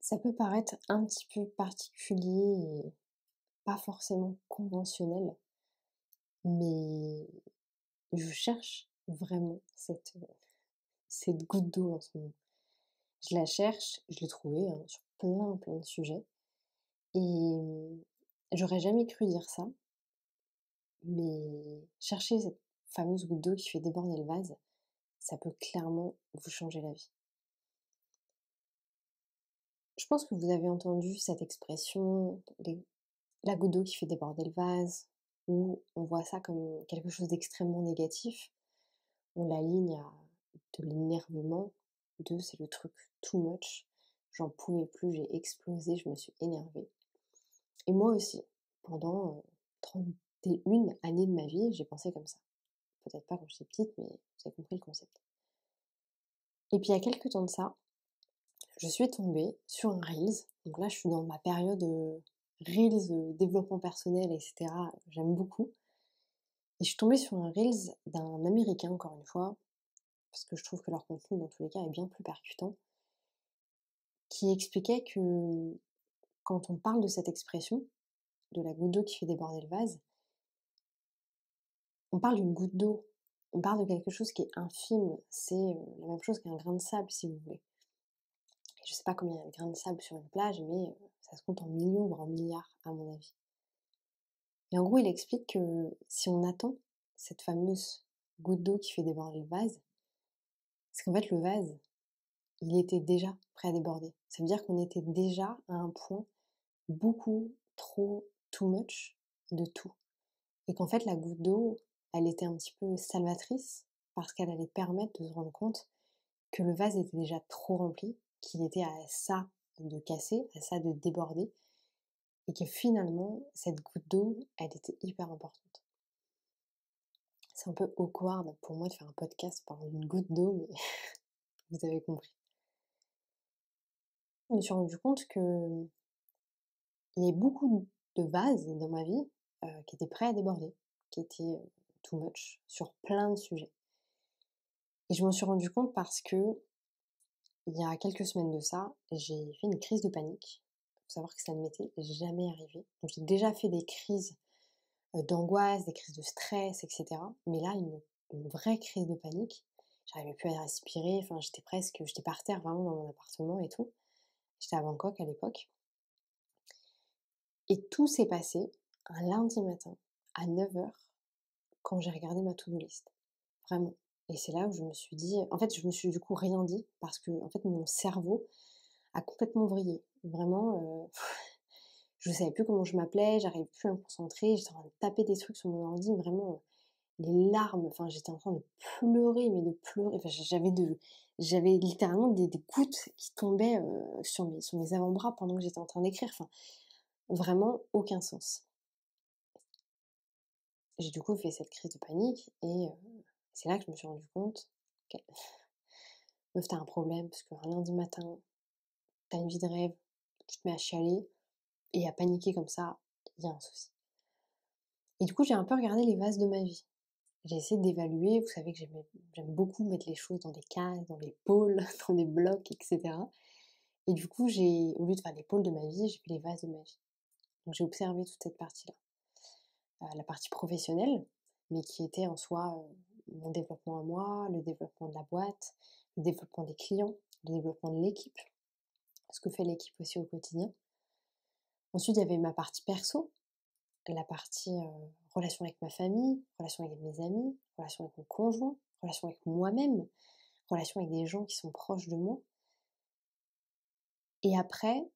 Ça peut paraître un petit peu particulier et pas forcément conventionnel, mais je cherche vraiment cette goutte d'eau en ce moment. Je la cherche, je l'ai trouvée, hein, sur plein de sujets et j'aurais jamais cru dire ça, mais chercher cette fameuse goutte d'eau qui fait déborder le vase, ça peut clairement vous changer la vie. Je pense que vous avez entendu cette expression, la goutte d'eau qui fait déborder le vase, où on voit ça comme quelque chose d'extrêmement négatif. On l'aligne à de l'énervement, c'est le truc too much. J'en pouvais plus, j'ai explosé, je me suis énervée. Et moi aussi, pendant 31 années de ma vie, j'ai pensé comme ça. Peut-être pas quand j'étais petite, mais vous avez compris le concept. Et puis il y a quelques temps de ça, je suis tombée sur un Reels. Donc là, je suis dans ma période Reels, développement personnel, etc. J'aime beaucoup. Et je suis tombée sur un Reels d'un Américain, encore une fois, parce que je trouve que leur contenu, dans tous les cas, est bien plus percutant, qui expliquait que quand on parle de cette expression, de la goutte d'eau qui fait déborder le vase, on parle d'une goutte d'eau. On parle de quelque chose qui est infime. C'est la même chose qu'un grain de sable, si vous voulez. Et je sais pas combien il y a de grains de sable sur une plage, mais ça se compte en millions, voire en milliards, à mon avis. Et en gros, il explique que si on attend cette fameuse goutte d'eau qui fait déborder le vase, c'est qu'en fait, le vase, il était déjà prêt à déborder. Ça veut dire qu'on était déjà à un point beaucoup trop too much de tout. Et qu'en fait, la goutte d'eau, elle était un petit peu salvatrice parce qu'elle allait permettre de se rendre compte que le vase était déjà trop rempli, qu'il était à ça de casser, à ça de déborder, et que finalement, cette goutte d'eau, elle était hyper importante. C'est un peu awkward pour moi de faire un podcast par une goutte d'eau, mais vous avez compris. Je me suis rendu compte que il y avait beaucoup de vases dans ma vie qui étaient prêts à déborder, qui étaient too much sur plein de sujets. Et je m'en suis rendu compte parce que il y a quelques semaines de ça, j'ai fait une crise de panique. Il faut savoir que ça ne m'était jamais arrivé. Donc j'ai déjà fait des crises d'angoisse, des crises de stress, etc. Mais là, une vraie crise de panique. J'arrivais plus à respirer, enfin j'étais par terre vraiment dans mon appartement et tout. J'étais à Bangkok à l'époque. Et tout s'est passé un lundi matin à 9 heures quand j'ai regardé ma to-do list. Vraiment. Et c'est là où je me suis dit, en fait, je me suis du coup rien dit parce que, en fait, mon cerveau a complètement vrillé. Vraiment, je savais plus comment je m'appelais, j'arrivais plus à me concentrer, j'étais en train de taper des trucs sur mon ordi, vraiment, les larmes, enfin, j'étais en train de pleurer, mais de pleurer. Enfin, j'avais littéralement des gouttes qui tombaient sur mes avant-bras pendant que j'étais en train d'écrire. Enfin, vraiment aucun sens. J'ai du coup fait cette crise de panique et c'est là que je me suis rendu compte que meuf, tu un problème parce qu'un lundi matin, t'as une vie de rêve, tu te mets à chialer et à paniquer comme ça, il y a un souci. Et du coup, j'ai un peu regardé les vases de ma vie. J'ai essayé d'évaluer, vous savez que j'aime beaucoup mettre les choses dans des cases, dans des pôles, dans des blocs, etc. Et du coup, au lieu de faire les pôles de ma vie, j'ai fait les vases de ma vie. Donc j'ai observé toute cette partie-là. La partie professionnelle, mais qui était en soi mon développement à moi, le développement de la boîte, le développement des clients, le développement de l'équipe, ce que fait l'équipe aussi au quotidien. Ensuite, il y avait ma partie perso, la partie relation avec ma famille, relation avec mes amis, relation avec mon conjoint, relation avec moi-même, relation avec des gens qui sont proches de moi. Et après,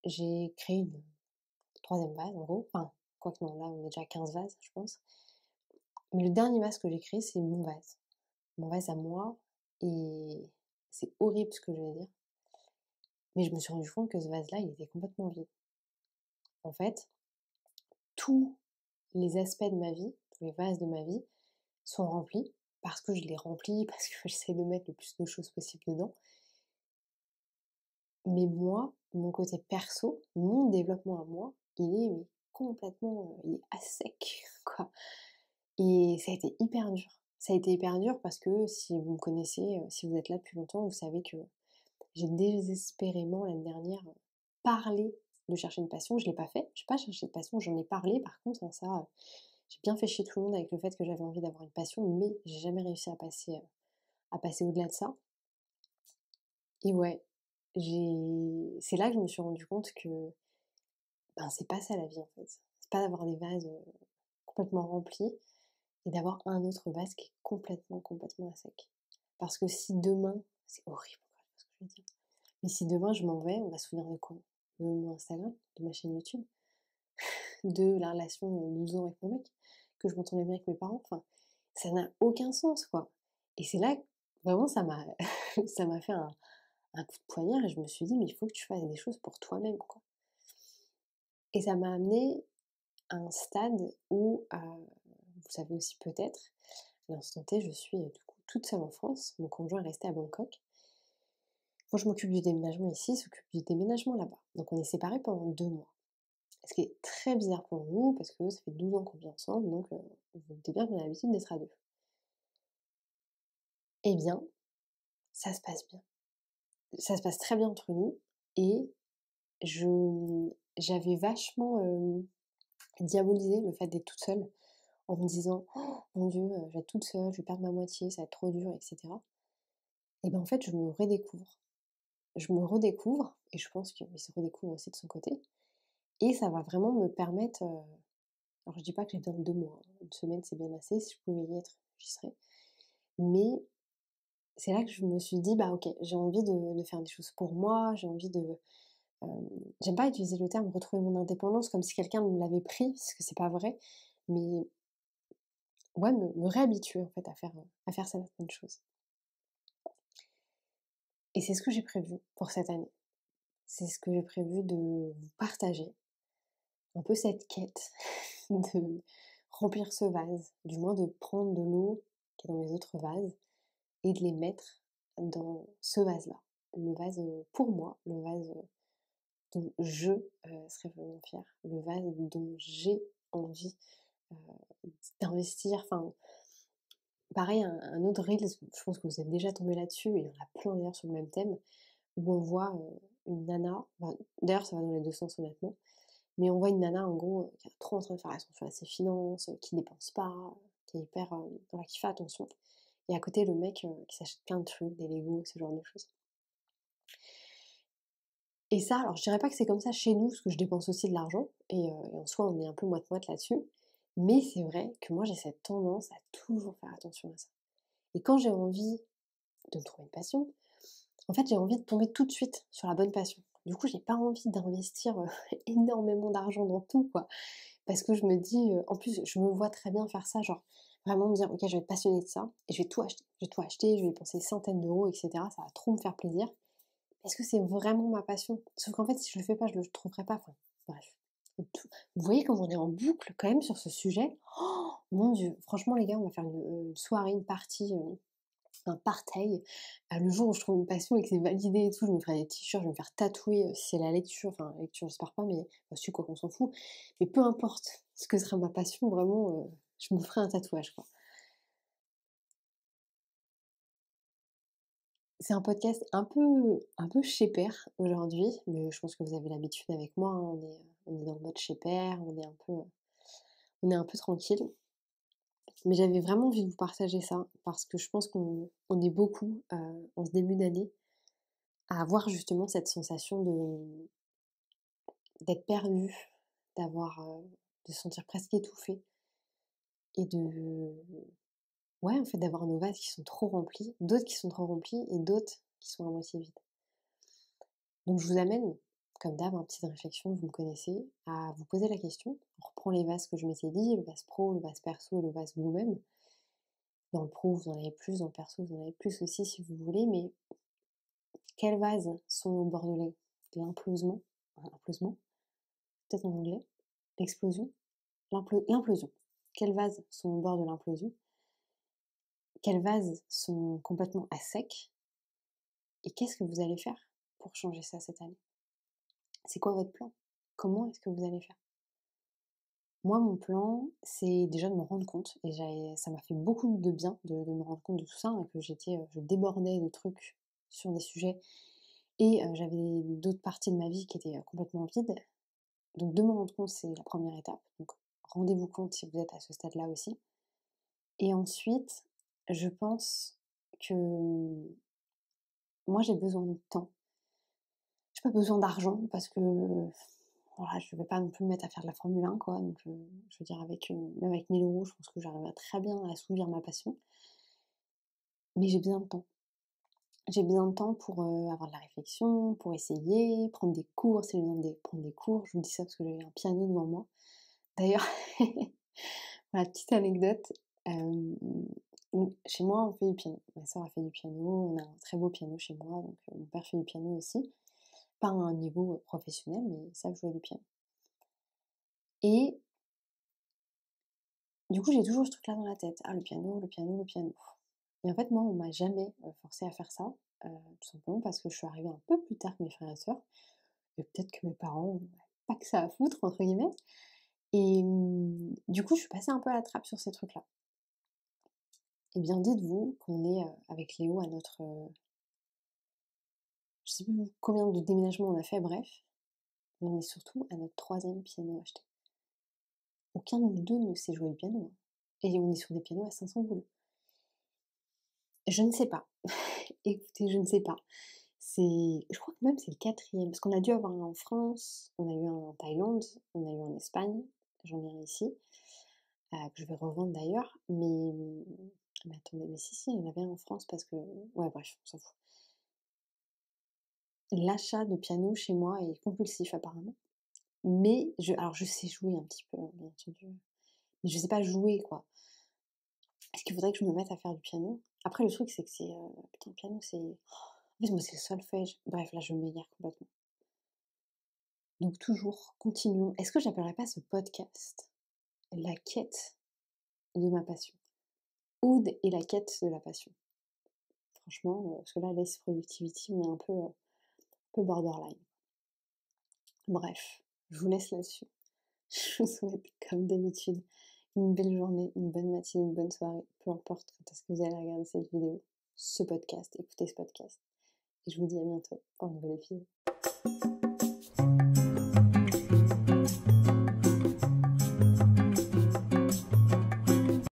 j'ai créé une troisième vase, en gros. Enfin, quoique non, là, on est déjà à 15 vases, je pense. Mais le dernier vase que j'ai créé, c'est mon vase. Mon vase à moi. Et c'est horrible ce que je vais dire. Mais je me suis rendu compte que ce vase-là, il était complètement vide. En fait, tous les aspects de ma vie, tous les vases de ma vie, sont remplis parce que je les remplis, parce que j'essaie de mettre le plus de choses possible dedans. Mais moi, mon côté perso, mon développement à moi, il est mais complètement, il est à sec, quoi. Et ça a été hyper dur. Ça a été hyper dur parce que si vous me connaissez, si vous êtes là depuis longtemps, vous savez que j'ai désespérément l'année dernière parlé de chercher une passion. Je l'ai pas fait, j'ai pas cherché de passion, j'en ai parlé par contre, hein, ça, j'ai bien fait chier tout le monde avec le fait que j'avais envie d'avoir une passion, mais j'ai jamais réussi à passer au-delà de ça. Et ouais, c'est là que je me suis rendu compte que, ben, c'est pas ça la vie en fait. C'est pas d'avoir des vases, complètement remplis et d'avoir un autre vase qui est complètement à sec. Parce que si demain c'est horrible quand même ce que je vais dire, mais si demain je m'en vais, on va se souvenir de quoi? De mon Instagram, de ma chaîne YouTube, de la relation, 12 ans avec mon mec, que je m'entendais bien avec mes parents, enfin, ça n'a aucun sens quoi. Et c'est là que vraiment ça m'a ça m'a fait un coup de poignard et je me suis dit: «Mais il faut que tu fasses des choses pour toi-même, quoi». Et ça m'a amenée à un stade où, vous savez aussi peut-être, à l'instant T, je suis, du coup toute seule en France. Mon conjoint est resté à Bangkok. Moi, je m'occupe du déménagement ici, il s'occupe du déménagement là-bas. Donc on est séparés pendant 2 mois. Ce qui est très bizarre pour nous parce que ça fait 12 ans qu'on vit ensemble, donc vous vous doutez bien qu'on a l'habitude d'être à 2. Eh bien, ça se passe bien. Ça se passe très bien entre nous et je j'avais vachement, diabolisé le fait d'être toute seule en me disant: «Oh mon Dieu, je vais être toute seule, je vais perdre ma moitié, ça va être trop dur» et cetera. Et ben, en fait, je me redécouvre. Je me redécouvre et je pense qu'il se redécouvre aussi de son côté et ça va vraiment me permettre, alors je dis pas que j'ai besoin de 2 mois, hein, 1 semaine c'est bien assez, si je pouvais y être, j'y serais. Mais c'est là que je me suis dit: «Bah OK, j'ai envie de faire des choses pour moi, j'ai envie de». J'aime pas utiliser le terme «retrouver mon indépendance» comme si quelqu'un me l'avait pris, parce que c'est pas vrai, mais ouais, me réhabituer en fait à faire certaines choses. Et c'est ce que j'ai prévu pour cette année. C'est ce que j'ai prévu de vous partager, un peu cette quête de remplir ce vase, du moins de prendre de l'eau qui est dans les autres vases et de les mettre dans ce vase-là. Le vase, pour moi, le vase, dont je, serais vraiment fière, le vase dont j'ai envie, heu, d'investir. Enfin, pareil, un autre reels, je pense que vous êtes déjà tombés là-dessus et il y en a plein d'ailleurs sur le même thème, où on voit, une nana, enfin, d'ailleurs ça va dans les 2 sens honnêtement, mais on voit une nana en gros, qui est trop en train de faire attention à ses finances, qui dépense pas, qui est hyper, voilà, qui fait attention. Et à côté le mec, qui s'achète plein de trucs, des Lego, ce genre de choses. Et ça, alors je dirais pas que c'est comme ça chez nous, parce que je dépense aussi de l'argent et en soi on est un peu moite-moite là-dessus. Mais c'est vrai que moi j'ai cette tendance à toujours faire attention à ça. Et quand j'ai envie de me trouver une passion, en fait j'ai envie de tomber tout de suite sur la bonne passion. Du coup j'ai pas envie d'investir, énormément d'argent dans tout quoi. Parce que je me dis, en plus je me vois très bien faire ça, genre vraiment me dire: «OK, je vais être passionnée de ça et je vais tout acheter. Je vais tout acheter, je vais dépenser centaines d'euros et cetera, ça va trop me faire plaisir». Est-ce que c'est vraiment ma passion? Sauf qu'en fait, si je le fais pas, je le trouverai pas, enfin, bref. Et tout vous voyez comme on est en boucle quand même sur ce sujet? Oh mon Dieu! Franchement les gars, on va faire une soirée, une party, un party, le jour où je trouve une passion et que c'est validé et tout, je me ferai des t-shirts, je vais me faire tatouer, si c'est la lecture, enfin la lecture j'espère pas, mais bah si quoi, on s'en fout. Mais peu importe ce que sera ma passion, vraiment, je me ferai un tatouage, quoi. C'est un podcast un peu schépère aujourd'hui, mais je pense que vous avez l'habitude avec moi, hein, on est dans le mode schépère, on est un peu tranquille. Mais j'avais vraiment envie de vous partager ça, parce que je pense qu'on est beaucoup, en ce début d'année, à avoir justement cette sensation d'être perdu, d'avoir, de se sentir presque étouffé et ouais, en fait, d'avoir nos vases qui sont trop remplis, d'autres qui sont trop remplis et d'autres qui sont à moitié vides. Donc je vous amène, comme d'hab, hein, petite réflexion, vous me connaissez, à vous poser la question. On reprend les vases que je m'étais dit, le vase pro, le vase perso et le vase vous-même. Dans le pro, vous en avez plus, dans le perso, vous en avez plus aussi si vous voulez, mais quels vases sont au bord de l'implosion, l'implosion, peut-être en anglais, l'explosion, l'implosion. Quels vases sont au bord de l'implosion? Quels vases sont complètement à sec? Et qu'est-ce que vous allez faire pour changer ça cette année? C'est quoi votre plan? Comment est-ce que vous allez faire? Moi, mon plan, c'est déjà de me rendre compte et ça m'a fait beaucoup de bien de me rendre compte de tout ça, hein, que je débordais de trucs sur des sujets et j'avais d'autres parties de ma vie qui étaient, complètement vides. Donc de me rendre compte, c'est la première étape. Donc rendez-vous compte si vous êtes à ce stade-là aussi. Et ensuite, je pense que, moi j'ai besoin de temps. J'ai pas besoin d'argent parce que, voilà, je vais pas non plus me mettre à faire de la Formule 1 quoi, donc je veux dire avec, même avec 1 000 €, je pense que j'arriverai très bien à assouvir ma passion. Mais j'ai besoin de temps. J'ai besoin de temps pour, avoir de la réflexion, pour essayer, prendre des cours si j'ai besoin de prendre des cours. Je vous dis ça parce que j'ai un piano devant moi. D'ailleurs, voilà, petite anecdote, chez moi on fait du piano. Ma sœur a fait du piano, on a un très beau piano chez moi, donc mon père fait du piano aussi. Pas à un niveau, professionnel, mais ils savent jouer du piano. Et du coup, j'ai toujours ce truc-là dans la tête: «Ah le piano, le piano, le piano». Et en fait, moi, on m'a jamais, forcée à faire ça, tout simplement parce que je suis arrivée un peu plus tard que mes frères et sœurs, et peut-être que mes parents n'avaient pas que ça à «foutre» entre guillemets, et du coup, je suis passée un peu à la trappe sur ces trucs-là. Et bien, dites-vous qu'on est, avec Léo à notre, je sais plus combien de déménagements on a fait, bref, mais on est surtout à notre 3e piano acheté. Aucun de nous 2 ne sait jouer du piano, hein, et on est sur des pianos à 500 boules. Je ne sais pas. Écoutez, je ne sais pas. Je crois que même c'est le 4e, parce qu'on a dû avoir un en France, on a eu un en Thaïlande, on a eu un en Espagne, j'en ai un ici, que je vais revendre d'ailleurs, mais attendez, mais si, il y en avait un en France parce que ouais, bref, on s'en fout. L'achat de piano chez moi est compulsif apparemment, mais alors je sais jouer un petit peu, hein, bien entendu, mais je sais pas jouer, quoi. Est-ce qu'il faudrait que je me mette à faire du piano? Après le truc c'est que putain, le piano c'est en fait moi c'est le solfège. Bref, là je m'égare complètement. Donc toujours, continuons. Est-ce que j'appellerais pas ce podcast «La quête de ma passion»? Aude et la quête de la passion. Franchement, parce que là, Less Productivity, on est un peu borderline. Bref, je vous laisse là-dessus. Je vous souhaite, comme d'habitude, une belle journée, une bonne matinée, une bonne soirée, peu importe quand est-ce que vous allez regarder cette vidéo, ce podcast, écouter ce podcast. Et je vous dis à bientôt pour un nouvel épisode.